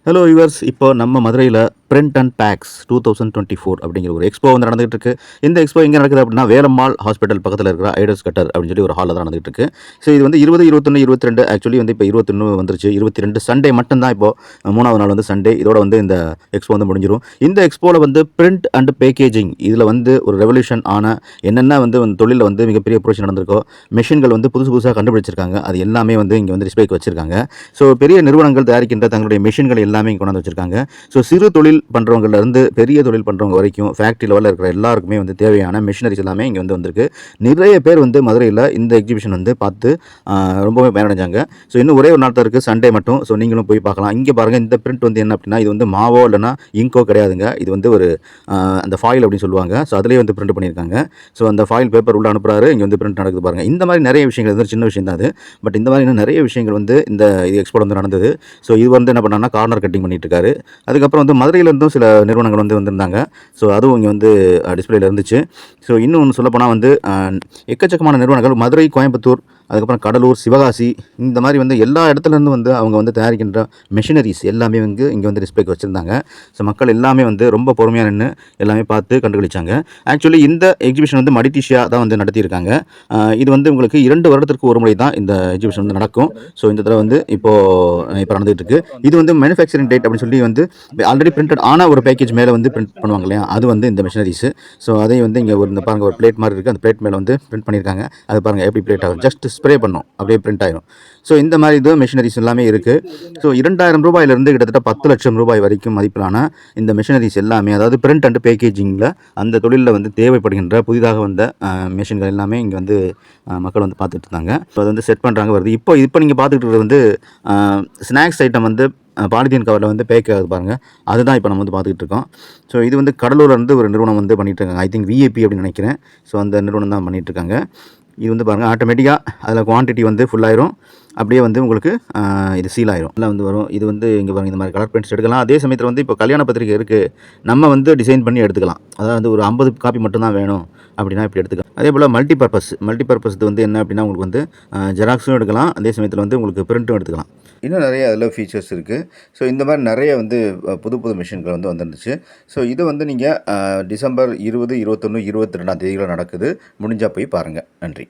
Hello viewers, இப்போ நம்ம மதுரையில் பிரிண்ட் அண்ட் பேக்ஸ் 2024 அப்படிங்கிற ஒரு எக்ஸ்போ வந்து நடந்துகிட்டு இருக்கு. இந்த எக்ஸ்போ எங்கே நடக்குது அப்படின்னா, வேலம்மாள் ஹாஸ்பிட்டல் பக்கத்தில் இருக்கிற ஐடஸ் கட்டர் அப்படின்னு சொல்லி ஒரு ஹாலில் தான் நடந்துகிட்டு இருக்கு. ஸோ இது வந்து 20, 21, 22 ஆக்சுவலி வந்து இப்போ 21 வந்துருச்சு. 22 சண்டே மட்டும்தான் இப்போ 3வது நாள் வந்து சண்டே. இதோட வந்து இந்த எக்ஸ்போ வந்து முடிஞ்சிடும். இந்த எக்ஸ்போவில் வந்து பிரிண்ட் அண்ட் பேக்கேஜிங் இதில் வந்து ஒரு ரெவல்யூஷன் ஆன என்னென்ன வந்து தொழிலில் வந்து மிகப்பெரிய புரட்சி நடந்திருக்கோ, மெஷின்கள் வந்து புதுசு புதுசாக கண்டுபிடிச்சிருக்காங்க. அது எல்லாமே வந்து இங்கே வந்து டிஸ்பிளேக்கு வச்சிருக்காங்க. ஸோ பெரிய நிறுவனங்கள் தயாரிக்கின்ற தங்களுடைய மெஷின்கள் எல்லாமே இங்கே கொண்டாந்து வச்சிருக்காங்க. ஸோ சிறு தொழில் பண்ணுறவங்கலேருந்து பெரிய தொழில் பண்ணுறவங்க வரைக்கும் ஃபேக்ட்ரி லெவலில் இருக்கிற எல்லாருக்குமே வந்து தேவையான மிஷினரிஸ் எல்லாமே இங்கே வந்து வந்திருக்கு. நிறைய பேர் வந்து மதுரையில் இந்த எக்ஸிபிஷன் வந்து பார்த்து ரொம்பவே பயனடைஞ்சாங்க. ஸோ இன்னும் ஒரே ஒரு நாள் தான் இருக்குது, சண்டே மட்டும். ஸோ நீங்களும் போய் பார்க்கலாம். இங்கே பாருங்கள், இந்த பிரிண்ட் வந்து என்ன அப்படின்னா, இது வந்து மாவோ இல்லைனா இங்கோ கிடையாதுங்க. இது வந்து ஒரு அந்த ஃபாயில் அப்படின்னு சொல்லுவாங்க. ஸோ அதிலே வந்து பிரிண்ட் பண்ணியிருக்காங்க. ஸோ அந்த ஃபாயில் பேப்பர் உள்ள அனுப்புறாரு, இங்கே வந்து பிரிண்ட் நடக்குது பாருங்கள். இந்த மாதிரி நிறைய விஷயங்கள் வந்து சின்ன விஷயம் தான் அது. பட் இந்த மாதிரி இன்னும் நிறைய விஷயங்கள் வந்து இந்த எக்ஸ்போ வந்து நடந்தது. ஸோ இது வந்து என்ன பண்ணாங்கன்னா, கார்னர் கட்டிங் பண்ணிட்டு இருக்காரு. அதுக்கப்புறம் வந்து மதுரையிலேருந்தும் சில நிறுவனங்கள் வந்து வந்திருந்தாங்க. ஸோ அதுவும் இங்கே வந்து டிஸ்பிளேல இருந்துச்சு. ஸோ இன்னும் ஒன்று சொல்லப்போனால் வந்து எக்கச்சக்கமான நிறுவனங்கள் மதுரை, கோயம்புத்தூர், அதுக்கப்புறம் கடலூர், சிவகாசி, இந்த மாதிரி வந்து எல்லா இடத்துலேருந்து வந்து அவங்க வந்து தயாரிக்கின்ற மெஷினரிஸ் எல்லாமே வந்து இங்கே வந்து டிஸ்பிளேக்கு வச்சுருந்தாங்க. ஸோ மக்கள் எல்லாமே வந்து ரொம்ப பொறுமையாக நின்று எல்லாமே பார்த்து கண்டுகளிச்சாங்க. ஆக்சுவலி இந்த எக்ஸிபிஷன் வந்து மடிடிஷியா தான் வந்து நடத்தியிருக்காங்க. இது வந்து உங்களுக்கு 2 வருடத்திற்கு ஒரு முறை தான் இந்த எக்ஸிபிஷன் வந்து நடக்கும். ஸோ இந்த தடவை வந்து இப்போ நடந்துகிட்டு இருக்கு. இது வந்து மேனுஃபேக்சரிங் டேட் அப்படின்னு சொல்லி வந்து ஆல்ரெடி பிரிண்டட் ஆன ஒரு பேக்கேஜ் மேலே வந்து பிரிண்ட் பண்ணுவாங்க இல்லையா, அது வந்து இந்த மிஷினரிஸ். ஸோ அதையும் வந்து இங்கே இந்த பாருங்கள், ஒரு பிளேட் மாதிரி இருக்குது. அந்த பிளேட் மேலே வந்து பிரிண்ட் பண்ணியிருக்காங்க. அது பாருங்கள் எப்படி பிளேட் ஆகும், ஜஸ்ட் ஸ்ப்ரே பண்ணோம் அப்படியே பிரிண்ட் ஆயிரும். ஸோ இந்த மாதிரி இது மிஷினரிஸ் எல்லாமே இருக்குது. ஸோ 2000 ரூபாயிலிருந்து கிட்டத்தட்ட 10 லட்சம் ரூபாய் வரைக்கும் மதிப்பிலான இந்த மிஷினரிஸ் எல்லாமே, அதாவது பிரிண்ட் அண்ட் பேக்கேஜிங்கில் அந்த தொழிலில் வந்து தேவைப்படுகின்ற புதிதாக வந்த மிஷின்கள் எல்லாமே இங்கே வந்து மக்கள் வந்து பார்த்துட்டு இருந்தாங்க. ஸோ அது வந்து செட் பண்ணுறாங்க, வருது. இப்போ நீங்கள் பார்த்துக்கிட்டு இருக்கிறது வந்து ஸ்நாக்ஸ் ஐட்டம் வந்து பாலித்தீன் கவரில் வந்து பேக் ஆகுது பாருங்கள். அதுதான் இப்போ நம்ம வந்து பார்த்துக்கிட்டு இருக்கோம். ஸோ இது வந்து கடலூர்லேருந்து ஒரு நிறுவனம் வந்து பண்ணிகிட்டு இருக்காங்க. ஐ திங்க் விஏபி அப்படின்னு நினைக்கிறேன். ஸோ அந்த நிறுவனம் தான் பண்ணிகிட்டு இருக்காங்க. இது வந்து பாருங்கள், ஆட்டோமேட்டிக்காக அதில் குவான்டிட்டி வந்து ஃபுல்லாயிரும். அப்படியே வந்து உங்களுக்கு இது சீல் ஆயிரும், எல்லாம் வந்து வரும். இது வந்து இங்கே பாருங்கள், இந்த மாதிரி கலர் பெயிண்ட்ஸ் எடுக்கலாம். அதே சமயத்தில் வந்து இப்போ கல்யாண பத்திரிக்கை இருக்குது, நம்ம வந்து டிசைன் பண்ணி எடுத்துக்கலாம். அதாவது ஒரு 50 காப்பி மட்டும்தான் வேணும் அப்படின்னா இப்படி எடுத்துக்கலாம். அதே போல் மல்டிபர்பஸ் இது வந்து என்ன அப்படின்னா, உங்களுக்கு வந்து ஜெராக்ஸும் எடுக்கலாம், அதே சமயத்தில் வந்து உங்களுக்கு பிரிண்ட்டும் எடுத்துக்கலாம். இன்னும் நிறைய அதில் ஃபீச்சர்ஸ் இருக்குது. ஸோ இந்த மாதிரி நிறைய வந்து புது புது மிஷின்கள் வந்து வந்துருந்துச்சு. ஸோ இது வந்து நீங்கள் டிசம்பர் 20, 21, 22 தேதிகளில் நடக்குது. முடிஞ்சால் போய் பாருங்கள். நன்றி.